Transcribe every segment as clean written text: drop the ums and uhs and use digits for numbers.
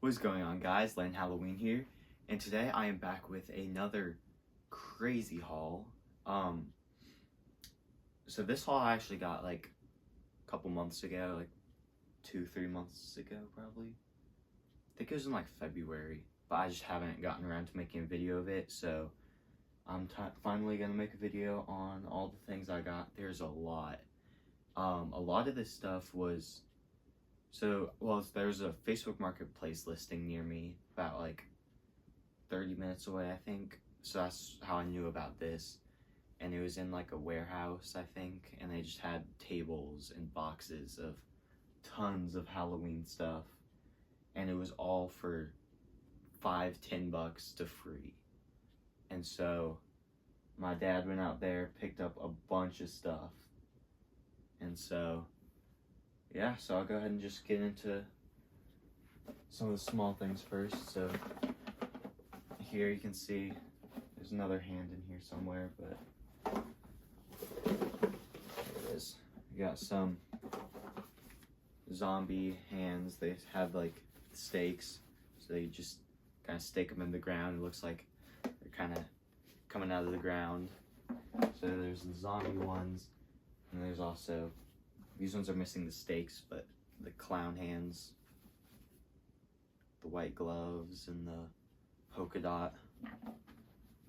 What's going on, guys? Lane Halloween here, and today I am back with another crazy haul. So this haul I actually got like a couple months ago, like 2-3 months ago probably. I think it was in like February, but I just haven't gotten around to making a video of it, so I'm finally gonna make a video on all the things I got. There's a lot. A lot of this stuff was there's a Facebook Marketplace listing near me, about like 30 minutes away, I think. So that's how I knew about this. And it was in like a warehouse, I think, and they just had tables and boxes of tons of Halloween stuff. And it was all for $5-10 to free. And so my dad went out there, picked up a bunch of stuff. And so yeah, so I'll go ahead and just get into some of the small things first. So here you can see there's another hand in here somewhere, but there it is. We got some zombie hands. They have like stakes, so they just kind of stake them in the ground. It looks like they're kind of coming out of the ground. So there's the zombie ones, and there's also, these ones are missing the stakes, but the clown hands, the white gloves, and the polka dot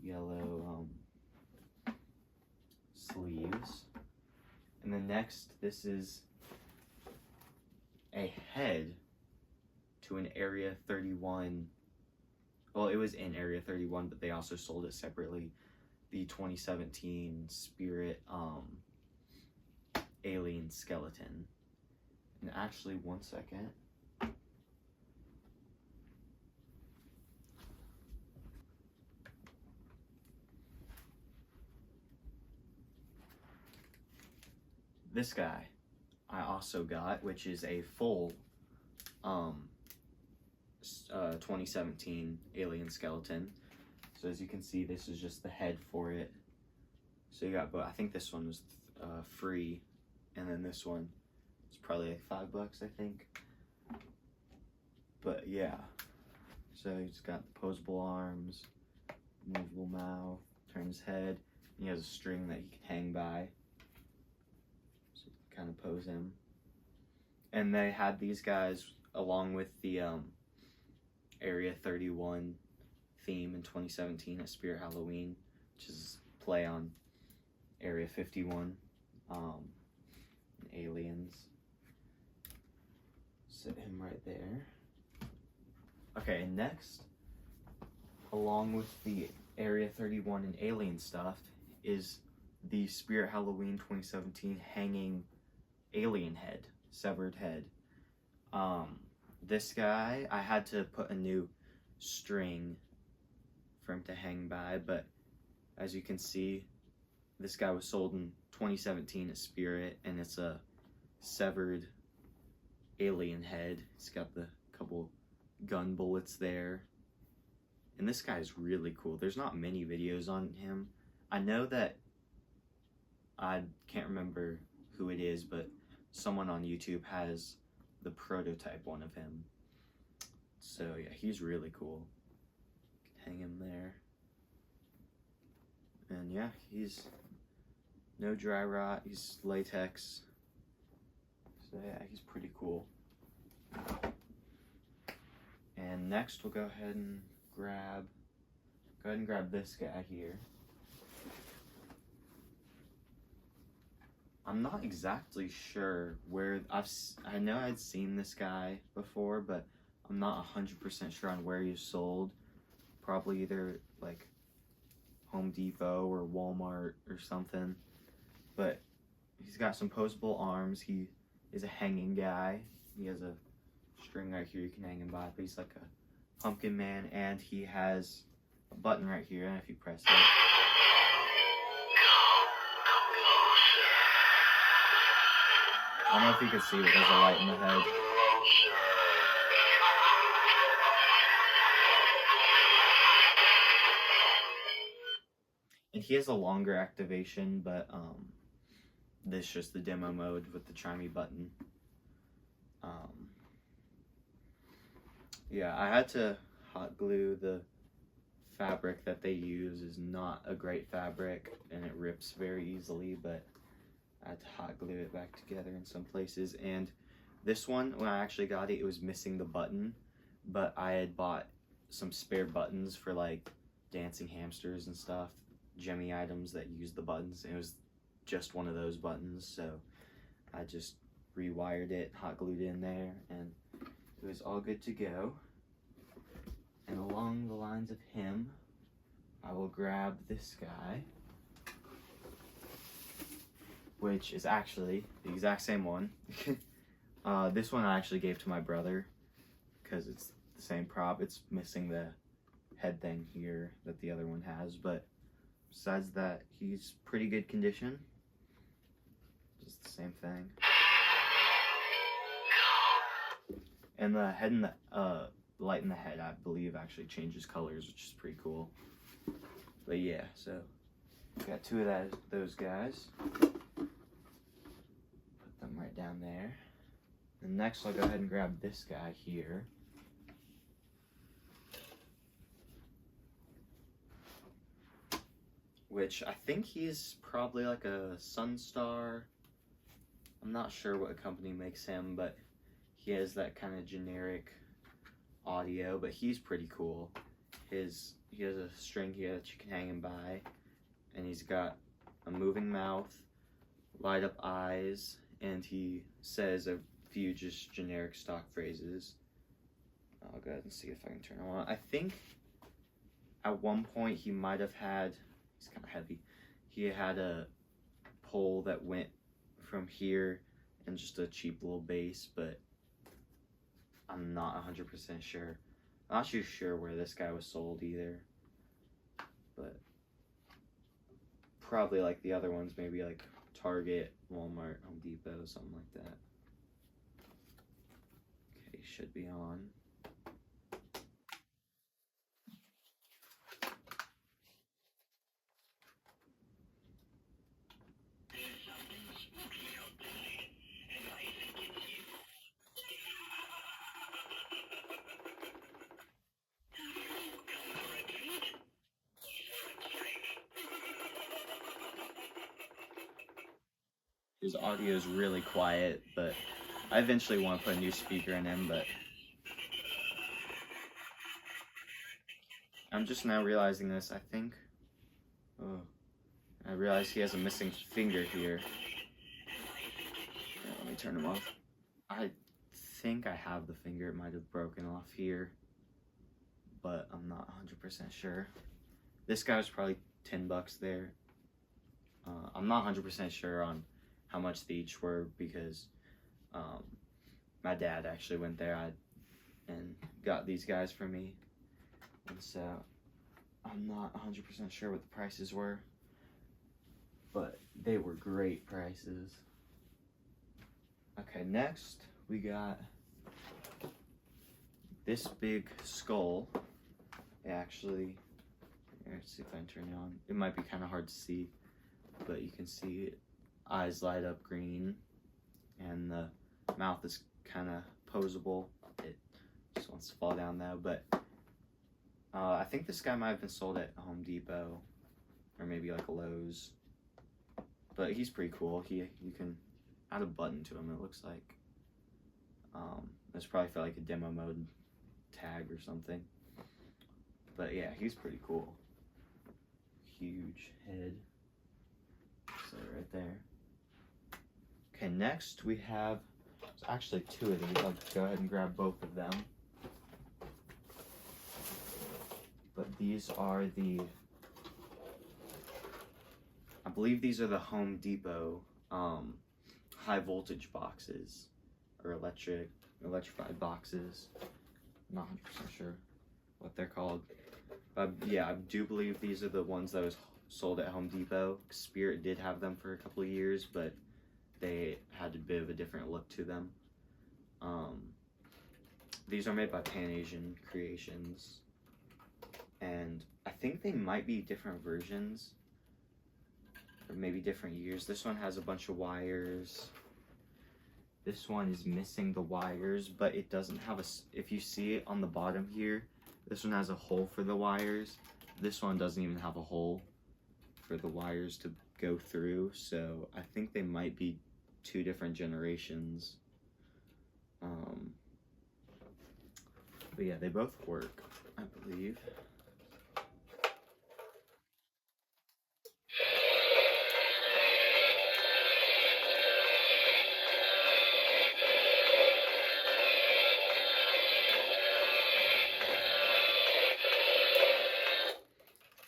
yellow sleeves. And then next, this is a head to an Area 31. Well, it was in Area 31, but they also sold it separately. The 2017 Spirit alien skeleton. And actually, one second. This guy I also got, which is a full 2017 alien skeleton. So as you can see, this is just the head for it. So you got, but I think this one was free. And then this one is probably like $5, I think. But yeah, so he's got the posable arms, movable mouth, turn his head. And he has a string that he can hang by, so you can kind of pose him. And they had these guys along with the Area 31 theme in 2017 at Spirit Halloween, which is a play on Area 51. Aliens. Sit him right there. Okay, next, along with the Area 31 and alien stuff, is the Spirit Halloween 2017 hanging alien head, severed head. This guy, I had to put a new string for him to hang by, but as you can see, this guy was sold in 2017 at Spirit, and it's a severed alien head. It's got the couple gun bullets there. And this guy is really cool. There's not many videos on him. I know that, I can't remember who it is, but someone on YouTube has the prototype one of him. So yeah, he's really cool. Hang him there. And yeah, he's no dry rot, he's latex. So yeah, he's pretty cool. And next we'll go ahead and grab this guy here. I'm not exactly sure where, I know I'd seen this guy before, but I'm not 100% sure on where he was sold. Probably either like Home Depot or Walmart or something. But he's got some posable arms. He is a hanging guy. He has a string right here you can hang him by, but he's like a pumpkin man, and he has a button right here, and if you press it, I don't know if you can see, but there's a light in the head. And he has a longer activation, but this is just the demo mode with the chimey button. Yeah, I had to hot glue the fabric that they use is not a great fabric and it rips very easily, but I had to hot glue it back together in some places. And this one, when I actually got it, it was missing the button, but I had bought some spare buttons for like dancing hamsters and stuff, Jemmy items that use the buttons, and it was just one of those buttons, so I just rewired it, hot glued it in there, and it was all good to go. And along the lines of him, I will grab this guy, which is actually the exact same one. This one I actually gave to my brother because it's the same prop. It's missing the head thing here that the other one has, but besides that, he's pretty good condition. Just the same thing. And the head and the light in the head, I believe, actually changes colors, which is pretty cool. But yeah, so got two of those guys. Put them right down there. And next, I'll go ahead and grab this guy here. Which I think he's probably like a Sunstar. I'm not sure what company makes him, but he has that kind of generic audio, but he's pretty cool. He has a string here that you can hang him by, and he's got a moving mouth, light up eyes, and he says a few just generic stock phrases. I'll go ahead and see if I can turn him on. I think at one point he might have had, he's kind of heavy, he had a pole that went from here and just a cheap little bass, but I'm not 100% sure. I'm not too sure where this guy was sold either, but probably like the other ones, maybe like Target, Walmart, Home Depot, something like that. Okay, should be on. His audio is really quiet, but I eventually want to put a new speaker in him, but I'm just now realizing this, I think. Oh, I realized he has a missing finger here. Let me turn him off. I think I have the finger. It might have broken off here, but I'm not 100% sure. This guy was probably 10 bucks there. I'm not 100% sure on how much they each were because my dad actually went there and got these guys for me, and so I'm not 100% sure what the prices were, but they were great prices. Okay, next we got this big skull. Actually, let's see if I can turn it on. It might be kind of hard to see, but you can see it. Eyes light up green, and the mouth is kind of posable. It just wants to fall down though, but I think this guy might have been sold at Home Depot or maybe like Lowe's, but he's pretty cool. You can add a button to him, it looks like. This probably for like a demo mode tag or something, but yeah, he's pretty cool. Huge head, so right there. Okay, next we have, there's actually two of these. I'll go ahead and grab both of them. But these are I believe these are the Home Depot high voltage boxes, or electrified boxes. I'm not 100% sure what they're called. But yeah, I do believe these are the ones that was sold at Home Depot. Spirit did have them for a couple of years, but they had a bit of a different look to them. These are made by Pan Asian Creations, and I think they might be different versions, or maybe different years. This one has a bunch of wires, This one is missing the wires, but it doesn't have a, if you see it on the bottom here, this one has a hole for the wires. This one doesn't even have a hole for the wires to go through, so I think they might be two different generations. But yeah, they both work, I believe.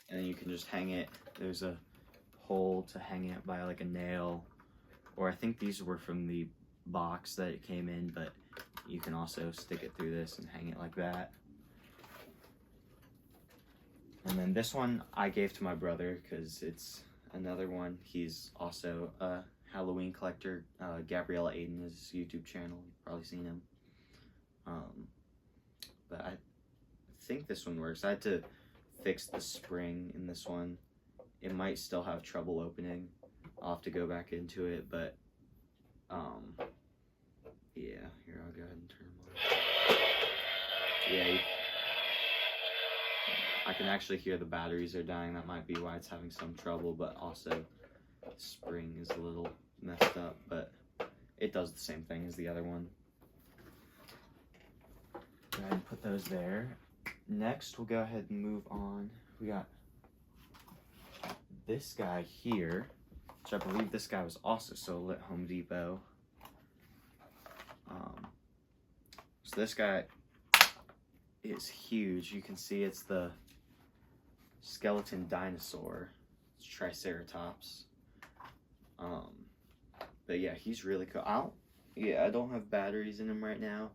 And then you can just hang it. There's a hole to hang it by like a nail, or I think these were from the box that it came in, but you can also stick it through this and hang it like that. And then this one I gave to my brother because it's another one. He's also a Halloween collector. Gabriella Aiden is his YouTube channel. You've probably seen him. But I think this one works. I had to fix the spring in this one. It might still have trouble opening. I'll have to go back into it, but yeah, here, I'll go ahead and turn them on. Yeah, I can actually hear the batteries are dying. That might be why it's having some trouble, but also the spring is a little messed up, but it does the same thing as the other one. Go ahead and put those there. Next, we'll go ahead and move on. We got this guy here, which I believe this guy was also sold at Home Depot. So this guy is huge. You can see it's the skeleton dinosaur. It's Triceratops. But yeah, he's really cool. I don't have batteries in him right now,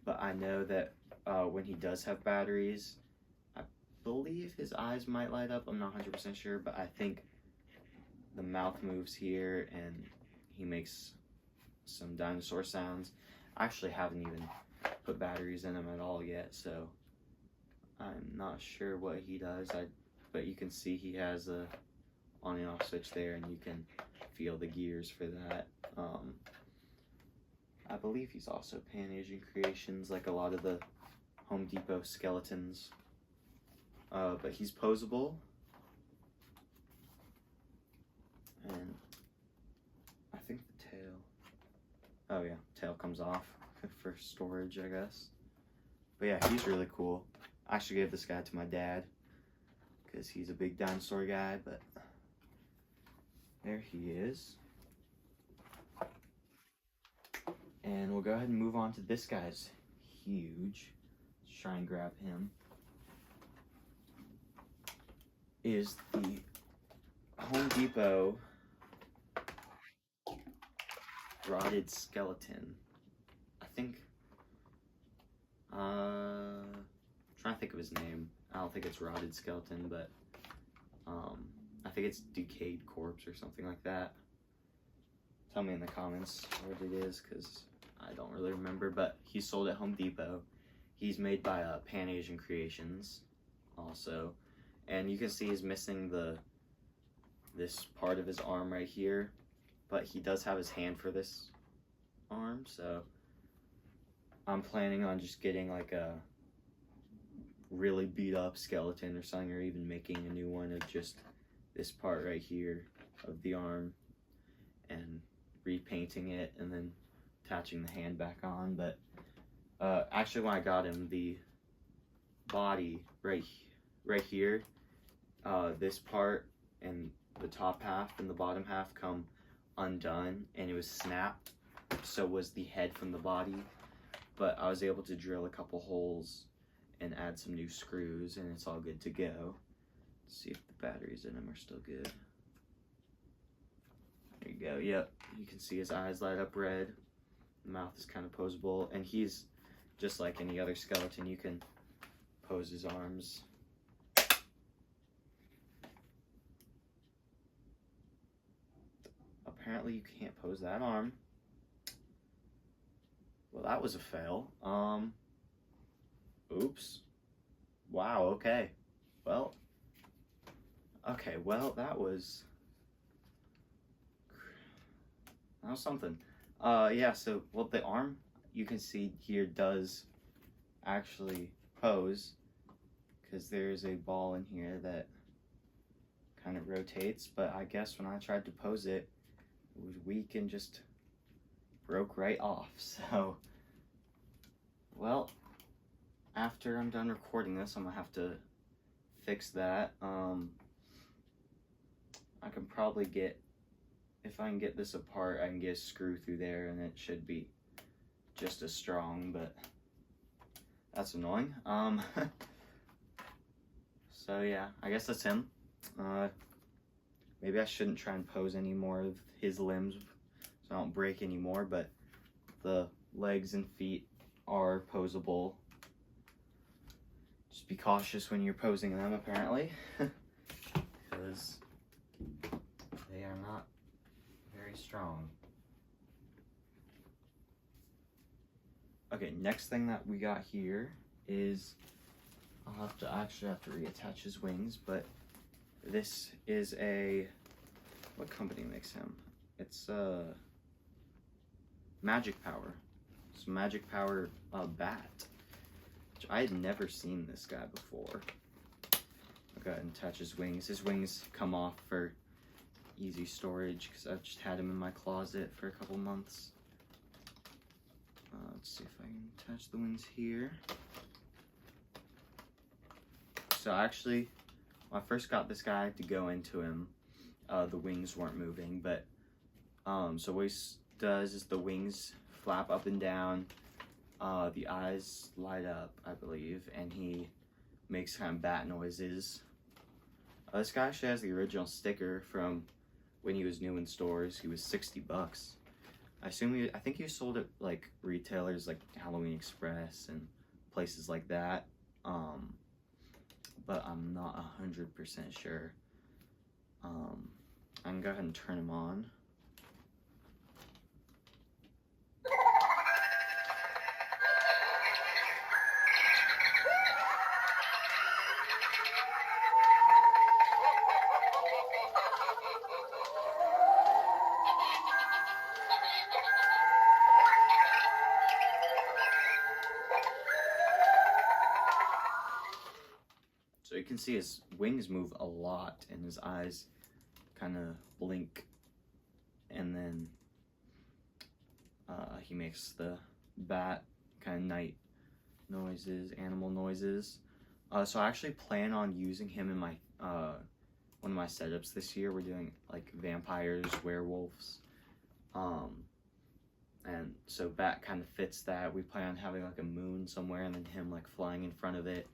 but I know that when he does have batteries, I believe his eyes might light up. I'm not 100% sure, but I think the mouth moves here and he makes some dinosaur sounds. I actually haven't even put batteries in him at all yet, so I'm not sure what he does. But you can see he has a on and off switch there, and you can feel the gears for that. I believe he's also Pan Asian Creations, like a lot of the Home Depot skeletons. But he's posable, and I think the tail. Oh yeah, tail comes off for storage, I guess. But yeah, he's really cool. I actually gave this guy to my dad because he's a big dinosaur guy, but there he is. And we'll go ahead and move on to this guy's huge. Let's try and grab him. Is the Home Depot rotted skeleton. I think, trying to think of his name. I don't think it's rotted skeleton, but I think it's decayed corpse or something like that. Tell me in the comments what it is, because I don't really remember, but he's sold at Home Depot. He's made by Pan Asian Creations also, and you can see he's missing this part of his arm right here, but he does have his hand for this arm, so I'm planning on just getting like a really beat up skeleton or something, or even making a new one of just this part right here of the arm and repainting it and then attaching the hand back on. But actually, when I got him, the body right here, this part and the top half and the bottom half come undone, and it was snapped, so was the head from the body. But I was able to drill a couple holes and add some new screws, and it's all good to go. Let's see if the batteries in them are still good. There you go. Yep, you can see his eyes light up red. The mouth is kind of posable, and he's just like any other skeleton. You can pose his arms. Apparently you can't pose that arm. Well, that was a fail. Oops. Wow, okay. Well, that was something. Yeah, so, well, the arm, you can see here, does actually pose, because there's a ball in here that kind of rotates, but I guess when I tried to pose it, it was weak and just broke right off. So, well, after I'm done recording this, I'm gonna have to fix that. I can probably get, if I can get this apart, I can get a screw through there and it should be just as strong, but that's annoying. So yeah, I guess that's him. Maybe I shouldn't try and pose any more of his limbs so I don't break anymore, but the legs and feet are posable. Just be cautious when you're posing them, apparently, because they are not very strong. Okay, next thing that we got here is, I'll have to reattach his wings, but this is what company makes him? It's Magic Power. It's Magic Power bat, which I had never seen this guy before. I'll go ahead and attach his wings. His wings come off for easy storage because I've just had him in my closet for a couple months. Let's see if I can attach the wings here. So actually, when I first got this guy to go into him, the wings weren't moving, but so what he does is the wings flap up and down, the eyes light up, I believe, and he makes kind of bat noises. This guy actually has the original sticker from when he was new in stores. He was $60. I think he sold at like retailers like Halloween Express and places like that. But I'm not 100% sure. I can go ahead and turn him on. So you can see his wings move a lot and his eyes kind of blink, and then he makes the bat kind of night noises, animal noises. So I actually plan on using him in my one of my setups this year. We're doing like vampires, werewolves, and so bat kind of fits that. We plan on having like a moon somewhere and then him like flying in front of it,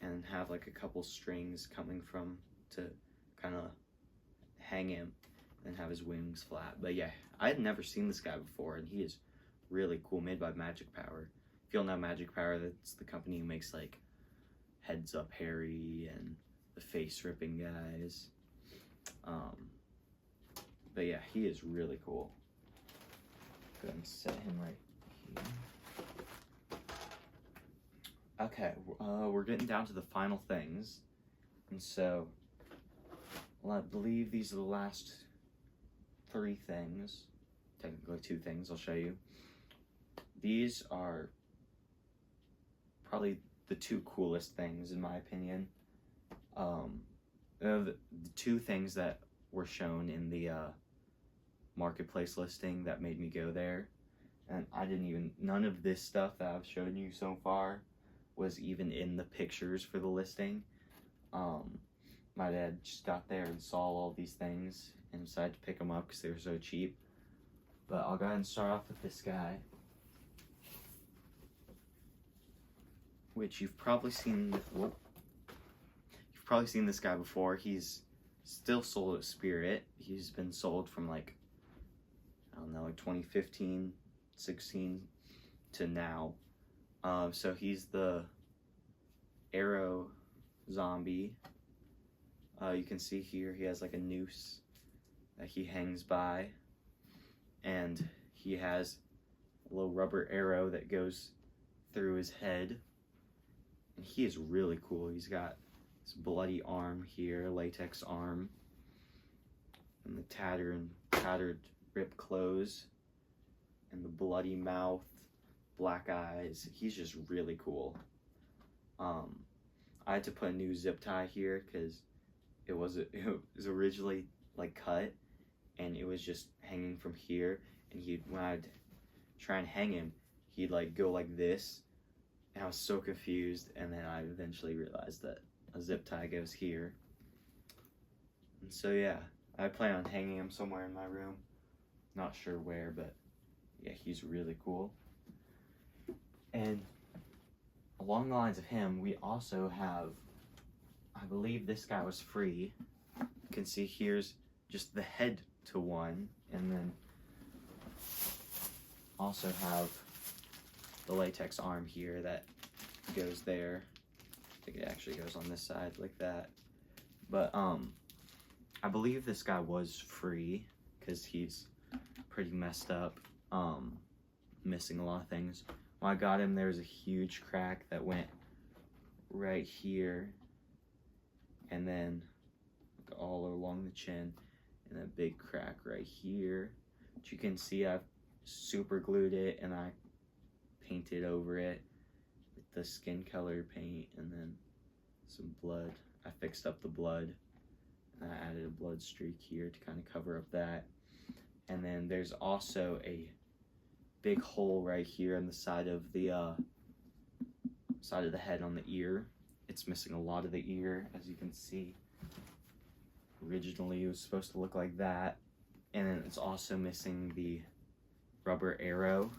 and have like a couple strings coming from to kind of hang him and have his wings flat. But yeah, I had never seen this guy before, and he is really cool, made by Magic Power. If you don't know Magic Power, that's the company who makes like Heads Up Harry and the face ripping guys. But yeah, he is really cool. Go ahead and set him right here. Okay, we're getting down to the final things, and so, well, I believe these are the last 3 things, technically 2 things I'll show you. These are probably the 2 coolest things in my opinion. The 2 things that were shown in the marketplace listing that made me go there, and none of this stuff that I've shown you so far was even in the pictures for the listing. My dad just got there and saw all these things and decided to pick them up because they were so cheap. But I'll go ahead and start off with this guy, which you've probably seen. You've probably seen this guy before. He's still sold at Spirit. He's been sold from like, I don't know, like 2015, 16 to now. So he's the Arrow zombie. You can see here he has like a noose that he hangs by, and he has a little rubber arrow that goes through his head, and he is really cool. He's got this bloody arm here, latex arm, and the tattered ripped clothes. and the bloody mouth, black eyes. He's just really cool. I had to put a new zip tie here because it was originally like cut, and it was just hanging from here. And when I'd try and hang him, he'd like go like this, and I was so confused. And then I eventually realized that a zip tie goes here. And so yeah, I plan on hanging him somewhere in my room. Not sure where, but yeah, he's really cool. And along the lines of him, we also have, I believe this guy was free. You can see here's just the head to one, and then also have the latex arm here that goes there. I think it actually goes on this side like that. But I believe this guy was free because he's pretty messed up, missing a lot of things. When I got him, there was a huge crack that went right here, and then all along the chin, and a big crack right here. But you can see I've super glued it, and I painted over it with the skin color paint, and then some blood. I fixed up the blood, and I added a blood streak here to kind of cover up that. And then there's also a big hole right here on the side of the head on the ear. It's missing a lot of the ear, as you can see. Originally it was supposed to look like that. And then it's also missing the rubber arrow.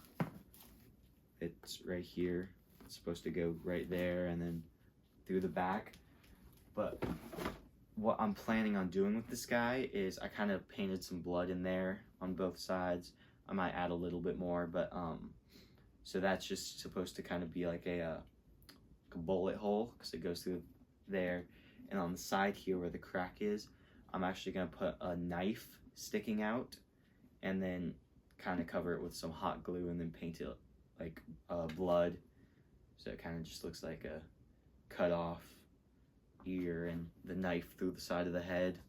It's right here. It's supposed to go right there and then through the back. But what I'm planning on doing with this guy is I kind of painted some blood in there on both sides. I might add a little bit more, but so that's just supposed to kind of be like a bullet hole because it goes through there. And on the side here where the crack is, I'm actually going to put a knife sticking out and then kind of cover it with some hot glue and then paint it like blood, so it kind of just looks like a cut off ear and the knife through the side of the head.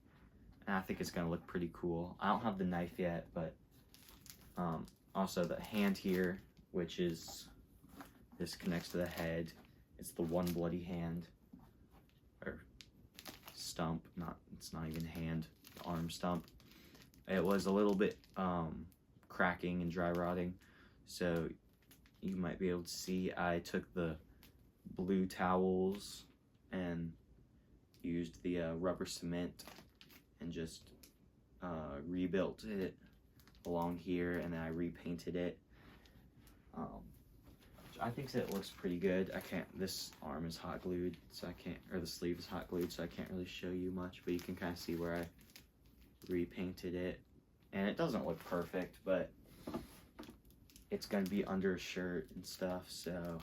And I think it's going to look pretty cool. I don't have the knife yet, but also the hand here, which is, this connects to the head. It's the one bloody hand, or stump, it's not even hand, the arm stump. It was a little bit cracking and dry rotting, so you might be able to see I took the blue towels and used the rubber cement and just rebuilt it along here, and then I repainted it. I think that it looks pretty good. This arm is hot glued, so I can't, or the sleeve is hot glued, so I can't really show you much, but you can kind of see where I repainted it. And it doesn't look perfect, but it's gonna be under a shirt and stuff, so,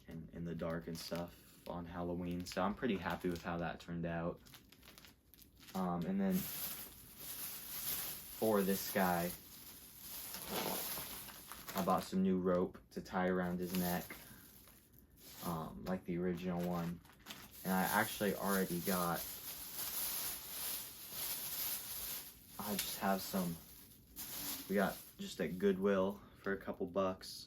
and in the dark and stuff on Halloween, so I'm pretty happy with how that turned out. And then for this guy, I bought some new rope to tie around his neck, like the original one. And I actually already got, I just have some, we got just at Goodwill for a couple bucks.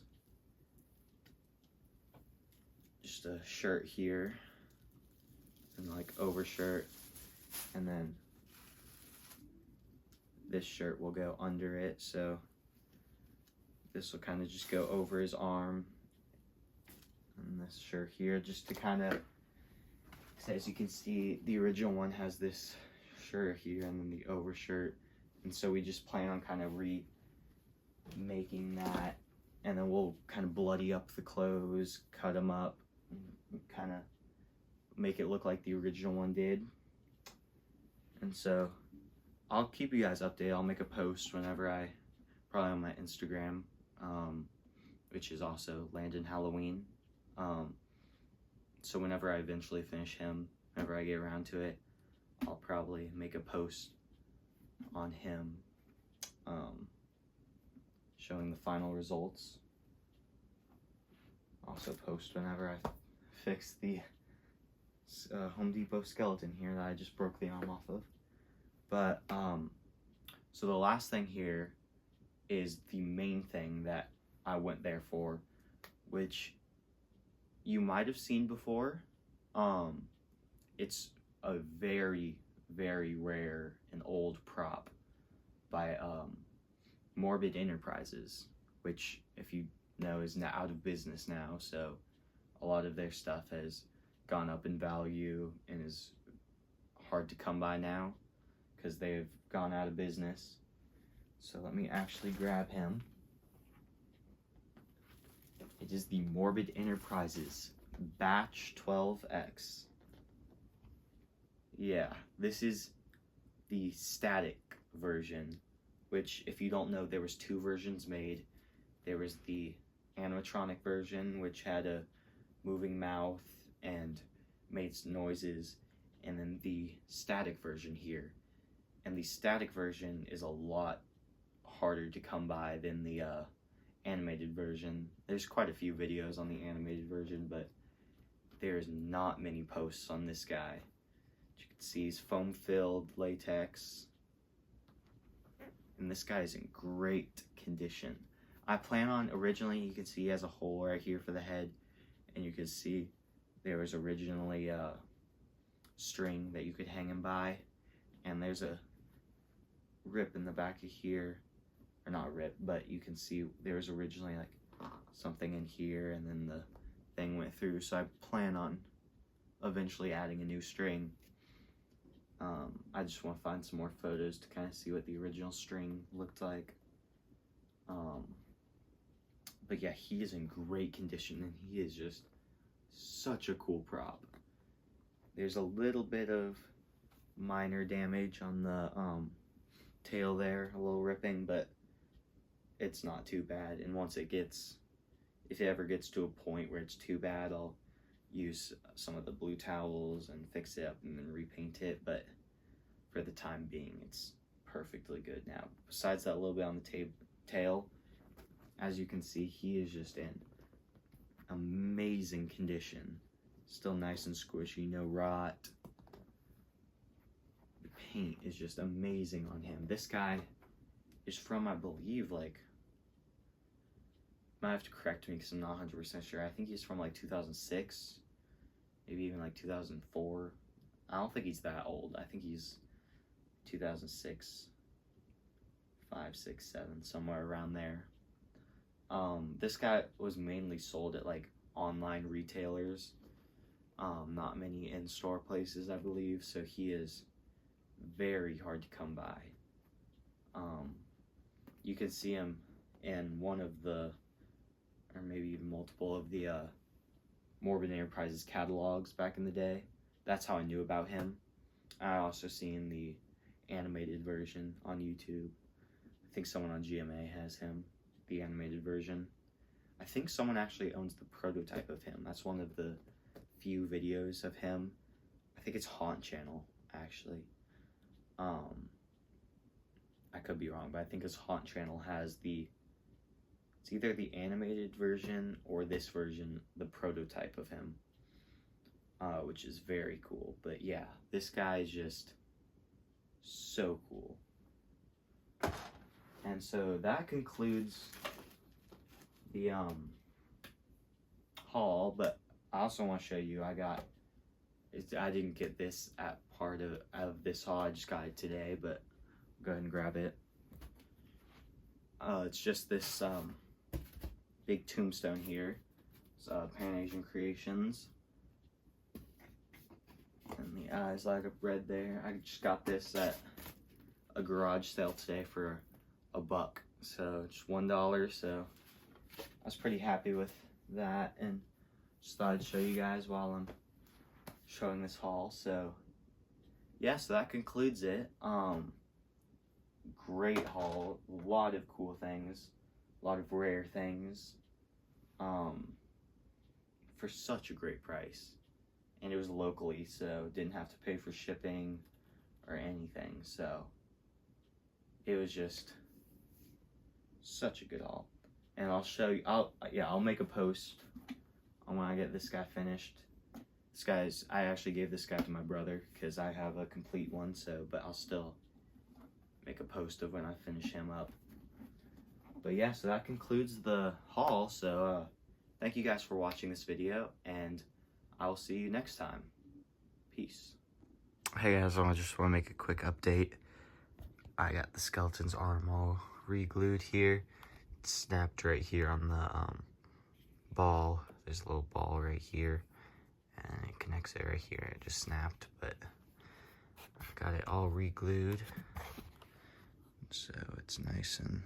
Just a shirt here, and like overshirt, and then this shirt will go under it, so this will kind of just go over his arm, and this shirt here just to kind of, so as you can see, the original one has this shirt here and then the overshirt, and so we just plan on kind of remaking that, and then we'll kind of bloody up the clothes, cut them up, and kind of make it look like the original one did. And so I'll keep you guys updated. I'll make a post whenever probably on my Instagram, which is also Landon Halloween. So whenever I eventually finish him, whenever I get around to it, I'll probably make a post on him, showing the final results. Also post whenever I fix the Home Depot skeleton here that I just broke the arm off of. But so the last thing here is the main thing that I went there for, which you might have seen before. It's a very, very rare and old prop by Morbid Enterprises, which, if you know, is now out of business now, so a lot of their stuff has gone up in value and is hard to come by now because they've gone out of business. So let me actually grab him. It is the Morbid Enterprises Batch 12X. Yeah, this is the static version, which, if you don't know, there was two versions made. There was the animatronic version, which had a moving mouth and made noises, and then the static version here. And the static version is a lot harder to come by than the animated version. There's quite a few videos on the animated version, but there's not many posts on this guy. You can see he's foam-filled latex, and this guy is in great condition. I plan on, originally, you can see he has a hole right here for the head, and you can see there was originally a string that you could hang him by, and there's a rip in the back of here, or not rip, but you can see there was originally like something in here, and then the thing went through, so I plan on eventually adding a new string. I just want to find some more photos to kind of see what the original string looked like. But yeah, he is in great condition, and he is just such a cool prop. There's a little bit of minor damage on the tail there, a little ripping, but it's not too bad. And once it gets, if it ever gets to a point where it's too bad, I'll use some of the blue towels and fix it up and then repaint it. But for the time being, it's perfectly good now. Besides that little bit on the tail, as you can see, he is just in amazing condition. Still nice and squishy, no rot. The paint is just amazing on him. This guy is from, I believe, like, might have to correct me because I'm not 100% sure. I think he's from like 2006, maybe even like 2004. I don't think he's that old. I think he's 2006, 5, 6, 7, somewhere around there. This guy was mainly sold at like online retailers, not many in-store places, I believe, so he is very hard to come by. You can see him in one of the, or maybe even multiple of the Morbid Enterprises catalogs back in the day. That's how I knew about him. I also seen the animated version on YouTube. I think someone on GMA has him, the animated version. I think someone actually owns the prototype of him. That's one of the few videos of him. I think it's Haunt Channel, actually. I could be wrong, but I think his Haunt Channel has the, it's either the animated version or this version, the prototype of him, which is very cool. But yeah, this guy is just so cool. And so that concludes the haul, but I also want to show you, I didn't get this at part of this haul, I just got it today, but I'll go ahead and grab it. It's just this big tombstone here. It's Pan Asian Creations. And the eyes light up red there. I just got this at a garage sale today for $1, so just $1, so I was pretty happy with that, and just thought I'd show you guys while I'm showing this haul. So yeah, so that concludes it. Great haul, a lot of cool things, a lot of rare things, for such a great price, and it was locally, so didn't have to pay for shipping or anything, so it was just such a good haul. And I'll show you, I'll make a post on when I get this guy finished. I actually gave this guy to my brother because I have a complete one, so, but I'll still make a post of when I finish him up. But yeah, so that concludes the haul. So thank you guys for watching this video, and I will see you next time. Peace. Hey guys, I just want to make a quick update. I got the skeleton's arm all re-glued here. It's snapped right here on the ball. There's a little ball right here, and it connects it right here. It just snapped, but I've got it all re-glued, so it's nice and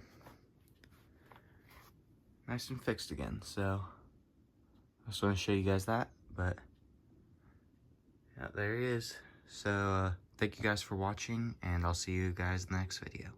fixed again. So I just want to show you guys that, but yeah, there he is. So thank you guys for watching, and I'll see you guys in the next video.